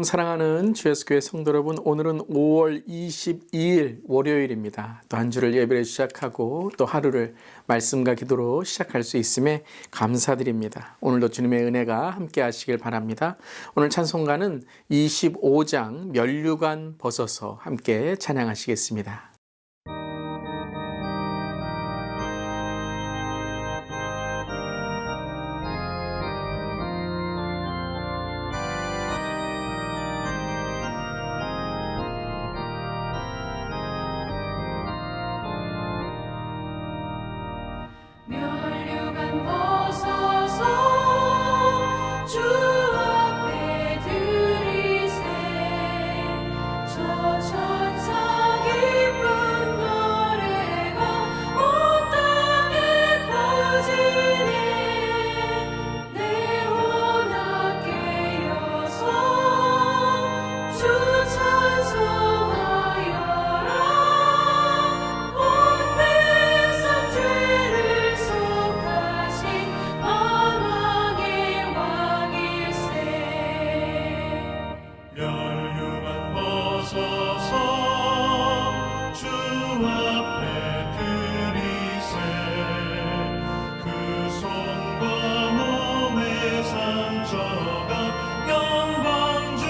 샬롬 사랑하는 주예수교회 성도 여러분, 오늘은 5월 22일 월요일입니다. 또 한 주를 예배를 시작하고 또 하루를 말씀과 기도로 시작할 수 있음에 감사드립니다. 오늘도 주님의 은혜가 함께 하시길 바랍니다. 오늘 찬송가는 25장 면류관 벗어서 함께 찬양하시겠습니다. 면류관 벗어서 주 앞에 들이세 저 천사 기쁜 노래가 온 땅에 퍼지네 내 혼합 깨어서 주 찬송하여라 온 백성 죄를 속하신 만왕의 왕일세 면류관 벗어서 주 앞에 들이세 그 손과 몸의 상처가 영광 중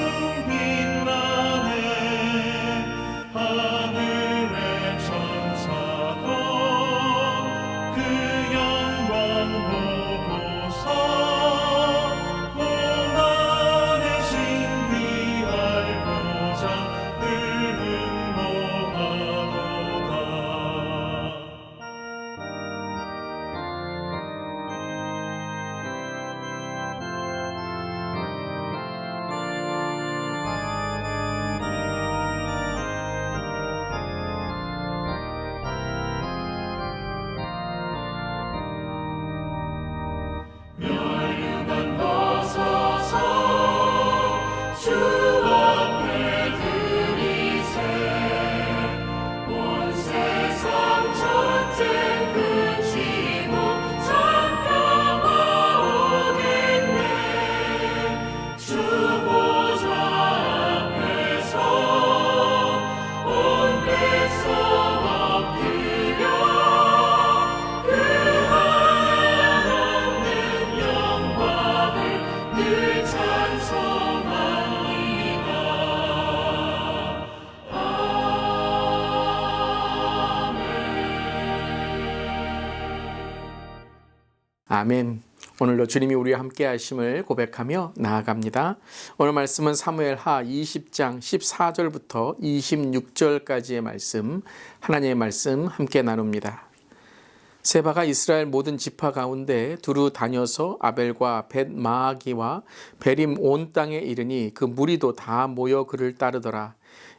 빛나네 하늘의 천사도 그 영광 보고서 고난의 신비알고자 늘 흥모하도다. 면류관 벗어서 주 앞에 들이세 온 세상 전쟁 그치고 참평화 오겠네 주 보좌 앞에서 온 백성 엎드려 그 한량없는 영광을 늘 찬송합니다. 아멘. 오늘도 주님이 우리와 함께 하심을 고백하며 나아갑니다. 오늘 말씀은 사무엘하 20장 14절부터 26절까지의 말씀, 하나님의 말씀 함께 나눕니다. 세바가 이스라엘 모든 지파 가운데 두루 다녀서 아벨과 벳마아기와 베림 온 땅에 이르니 그 무리도 다 모여 그를 따르더라.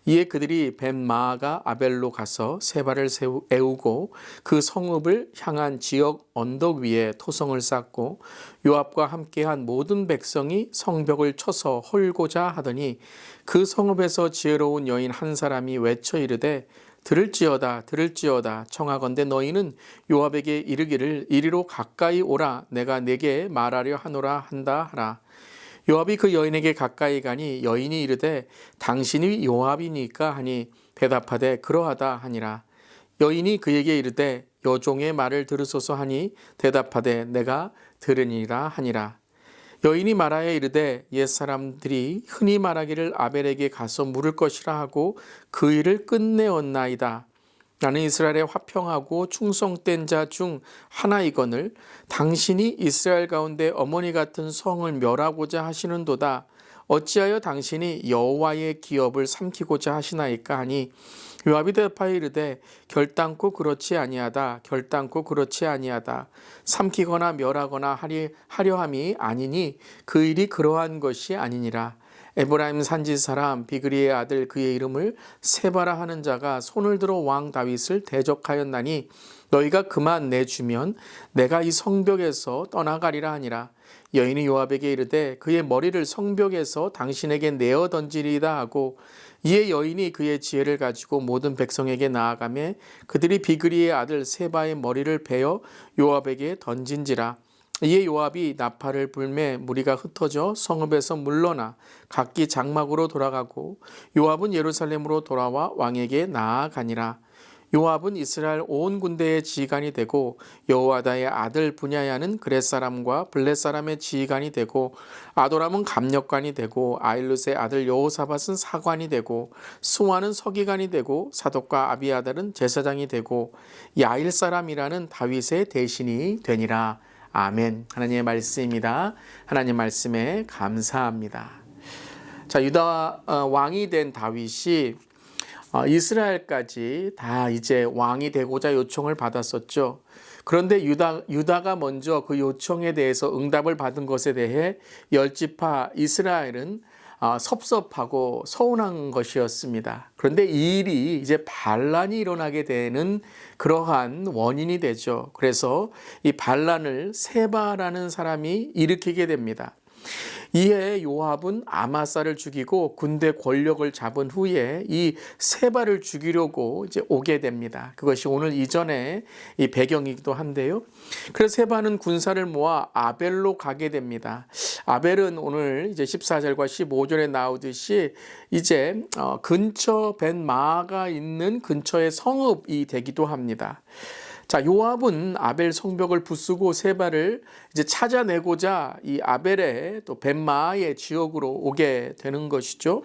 이에 그들이 벳마아가 아벨로 가서 세바를 애우고 그 성읍을 향한 지역 언덕 위에 토성을 쌓고 요압과 함께한 모든 백성이 성벽을 쳐서 헐고자 하더니 그 성읍에서 지혜로운 여인 한 사람이 외쳐 이르되 들을지어다 들을지어다 청하건대 너희는 요압에게 이르기를 이리로 가까이 오라 내가 네게 말하려 하노라 한다 하라. 요압이 그 여인에게 가까이 가니 여인이 이르되 당신이 요압이니까 하니 대답하되 그러하다 하니라. 여인이 그에게 이르되 여종의 말을 들으소서 하니 대답하되 내가 들으니라 하니라. 여인이 말하여 이르되 옛사람들이 흔히 말하기를 아벨에게 가서 물을 것이라 하고 그 일을 끝내었나이다. 나는 이스라엘의 화평하고 충성된 자 중 하나이거늘 당신이 이스라엘 가운데 어머니 같은 성을 멸하고자 하시는도다. 어찌하여 당신이 여호와의 기업을 삼키고자 하시나이까 하니 요압이 대답하여 이르되 결단코 그렇지 아니하다 결단코 그렇지 아니하다. 삼키거나 멸하거나 하려 함이 아니니 그 일이 그러한 것이 아니니라. 에브라임 산지 사람 비그리의 아들 그의 이름을 세바라 하는 자가 손을 들어 왕 다윗을 대적하였나니 너희가 그만 내주면 내가 이 성벽에서 떠나가리라 하니라. 여인이 요압에게 이르되 그의 머리를 성벽에서 당신에게 내어 던지리이다 하고 이에 여인이 그의 지혜를 가지고 모든 백성에게 나아가매 그들이 비그리의 아들 세바의 머리를 베어 요압에게 던진지라. 이에 요압이 나팔을 불매 무리가 흩어져 성읍에서 물러나 각기 장막으로 돌아가고 요압은 예루살렘으로 돌아와 왕에게 나아가니라. 요압은 이스라엘 온 군대의 지휘관이 되고 여호와다의 아들 분야야는 그렛 사람과 블렛 사람의 지휘관이 되고 아도람은 감력관이 되고 아일룻의 아들 여호사밧은 사관이 되고 수아는 서기관이 되고 사독과 아비아달은 제사장이 되고 야일 사람이라는 다윗의 대신이 되니라. 아멘. 하나님의 말씀입니다. 하나님 말씀에 감사합니다. 자, 유다 왕이 된 다윗이 이스라엘까지 다 이제 왕이 되고자 요청을 받았었죠. 그런데 유다가 먼저 그 요청에 대해서 응답을 받은 것에 대해 열지파 이스라엘은 섭섭하고 서운한 것이었습니다. 그런데 이 일이 이제 반란이 일어나게 되는 그러한 원인이 되죠. 그래서 이 반란을 세바라는 사람이 일으키게 됩니다. 이에 요압은 아마사를 죽이고 군대 권력을 잡은 후에 이 세바를 죽이려고 이제 오게 됩니다. 그것이 오늘 이전의 이 배경이기도 한데요. 그래서 세바는 군사를 모아 아벨로 가게 됩니다. 아벨은 오늘 이제 14절과 15절에 나오듯이 이제 근처 벤마가 있는 근처의 성읍이 되기도 합니다. 자, 요압은 아벨 성벽을 부수고 세바를 이제 찾아내고자 이 아벨의 또 벤마의 지역으로 오게 되는 것이죠.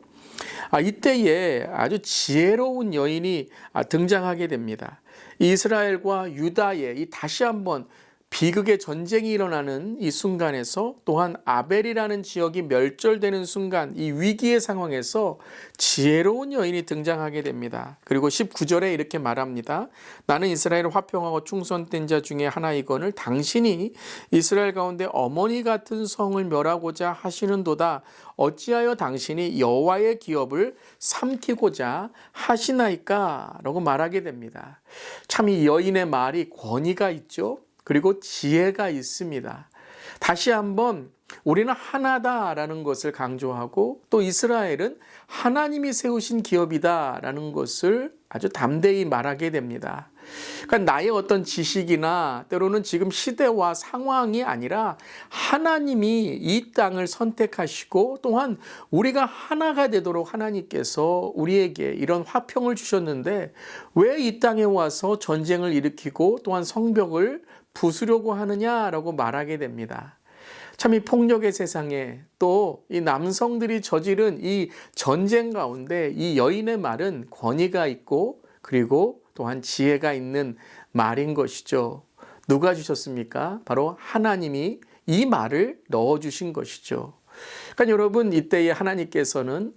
이때에 아주 지혜로운 여인이 등장하게 됩니다. 이스라엘과 유다의 이 다시 한번 비극의 전쟁이 일어나는 이 순간에서 또한 아벨이라는 지역이 멸절되는 순간 이 위기의 상황에서 지혜로운 여인이 등장하게 됩니다. 그리고 19절에 이렇게 말합니다. 나는 이스라엘을 화평하고 충성된 자 중에 하나이거늘 당신이 이스라엘 가운데 어머니 같은 성을 멸하고자 하시는도다. 어찌하여 당신이 여호와의 기업을 삼키고자 하시나이까? 라고 말하게 됩니다. 참 이 여인의 말이 권위가 있죠. 그리고 지혜가 있습니다. 다시 한번 우리는 하나다라는 것을 강조하고 또 이스라엘은 하나님이 세우신 기업이다라는 것을 아주 담대히 말하게 됩니다. 그러니까 나의 어떤 지식이나 때로는 지금 시대와 상황이 아니라 하나님이 이 땅을 선택하시고 또한 우리가 하나가 되도록 하나님께서 우리에게 이런 화평을 주셨는데 왜 이 땅에 와서 전쟁을 일으키고 또한 성벽을 부수려고 하느냐라고 말하게 됩니다. 참 이 폭력의 세상에 또 이 남성들이 저지른 이 전쟁 가운데 이 여인의 말은 권위가 있고 그리고 또한 지혜가 있는 말인 것이죠. 누가 주셨습니까? 바로 하나님이 이 말을 넣어주신 것이죠. 그러니까 여러분 이때에 하나님께서는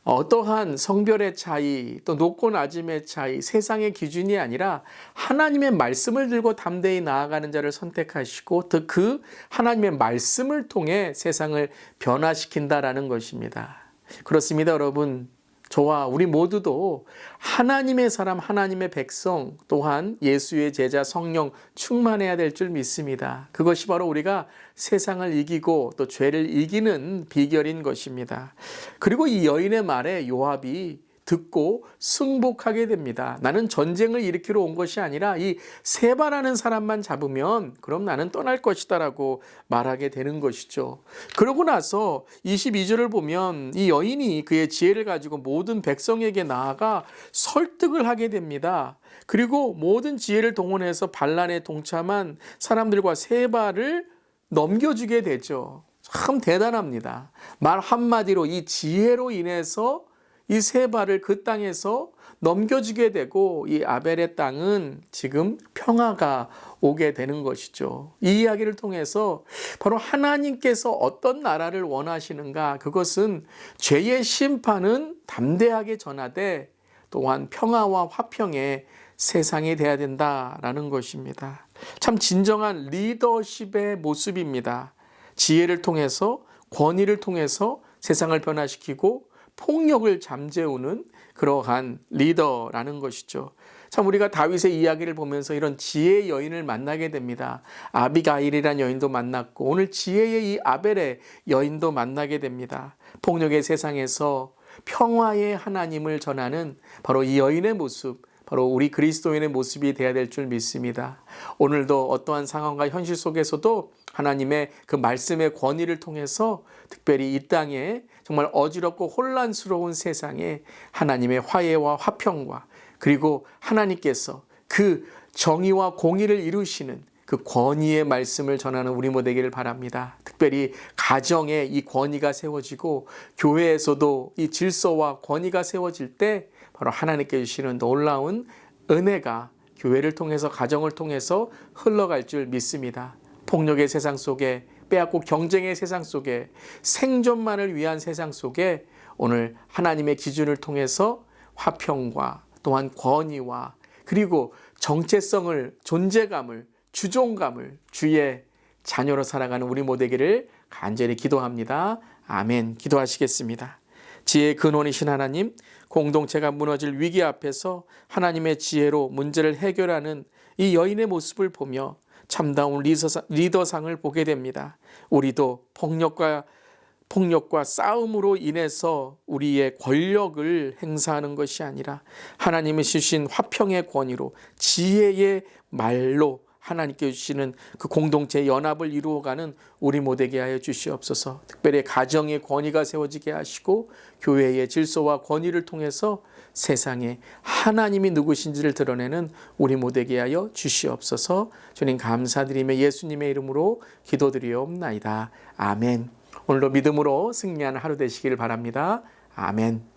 어떠한 성별의 차이 또 높고 낮음의 차이 세상의 기준이 아니라 하나님의 말씀을 들고 담대히 나아가는 자를 선택하시고 또 그 하나님의 말씀을 통해 세상을 변화시킨다라는 것입니다. 그렇습니다, 여러분. 저와 우리 모두도 하나님의 사람, 하나님의 백성 또한 예수의 제자 성령 충만해야 될 줄 믿습니다. 그것이 바로 우리가 세상을 이기고 또 죄를 이기는 비결인 것입니다. 그리고 이 여인의 말에 요압이 듣고 승복하게 됩니다. 나는 전쟁을 일으키러 온 것이 아니라 이 세바라는 사람만 잡으면 그럼 나는 떠날 것이다 라고 말하게 되는 것이죠. 그러고 나서 22절을 보면 이 여인이 그의 지혜를 가지고 모든 백성에게 나아가 설득을 하게 됩니다. 그리고 모든 지혜를 동원해서 반란에 동참한 사람들과 세바를 넘겨주게 되죠. 참 대단합니다. 말 한마디로 이 지혜로 인해서 이 세바를 그 땅에서 넘겨주게 되고 이 아벨의 땅은 지금 평화가 오게 되는 것이죠. 이 이야기를 통해서 바로 하나님께서 어떤 나라를 원하시는가, 그것은 죄의 심판은 담대하게 전하되 또한 평화와 화평의 세상이 돼야 된다라는 것입니다. 참 진정한 리더십의 모습입니다. 지혜를 통해서 권위를 통해서 세상을 변화시키고 폭력을 잠재우는 그러한 리더라는 것이죠. 참 우리가 다윗의 이야기를 보면서 이런 지혜의 여인을 만나게 됩니다. 아비가일이라는 여인도 만났고 오늘 지혜의 이 아벨의 여인도 만나게 됩니다. 폭력의 세상에서 평화의 하나님을 전하는 바로 이 여인의 모습, 바로 우리 그리스도인의 모습이 되어야 될 줄 믿습니다. 오늘도 어떠한 상황과 현실 속에서도 하나님의 그 말씀의 권위를 통해서 특별히 이 땅에 정말 어지럽고 혼란스러운 세상에 하나님의 화해와 화평과 그리고 하나님께서 그 정의와 공의를 이루시는 그 권위의 말씀을 전하는 우리 모두 되기를 바랍니다. 특별히 가정에 이 권위가 세워지고 교회에서도 이 질서와 권위가 세워질 때 바로 하나님께 주시는 놀라운 은혜가 교회를 통해서 가정을 통해서 흘러갈 줄 믿습니다. 폭력의 세상 속에 빼앗고 경쟁의 세상 속에 생존만을 위한 세상 속에 오늘 하나님의 기준을 통해서 화평과 또한 권위와 그리고 정체성을 존재감을 주종감을 주의 자녀로 살아가는 우리 모두에게를 간절히 기도합니다. 아멘. 기도하시겠습니다. 지혜의 근원이신 하나님, 공동체가 무너질 위기 앞에서 하나님의 지혜로 문제를 해결하는 이 여인의 모습을 보며 참다운 리더상을 보게 됩니다. 우리도 폭력과 싸움으로 인해서 우리의 권력을 행사하는 것이 아니라 하나님이 주신 화평의 권위로 지혜의 말로 하나님께 주시는 그 공동체의 연합을 이루어가는 우리 모두에게 하여 주시옵소서. 특별히 가정의 권위가 세워지게 하시고 교회의 질서와 권위를 통해서 세상에 하나님이 누구신지를 드러내는 우리 모두에게 하여 주시옵소서. 주님 감사드리며 예수님의 이름으로 기도드리옵나이다. 아멘. 오늘도 믿음으로 승리하는 하루 되시기를 바랍니다. 아멘.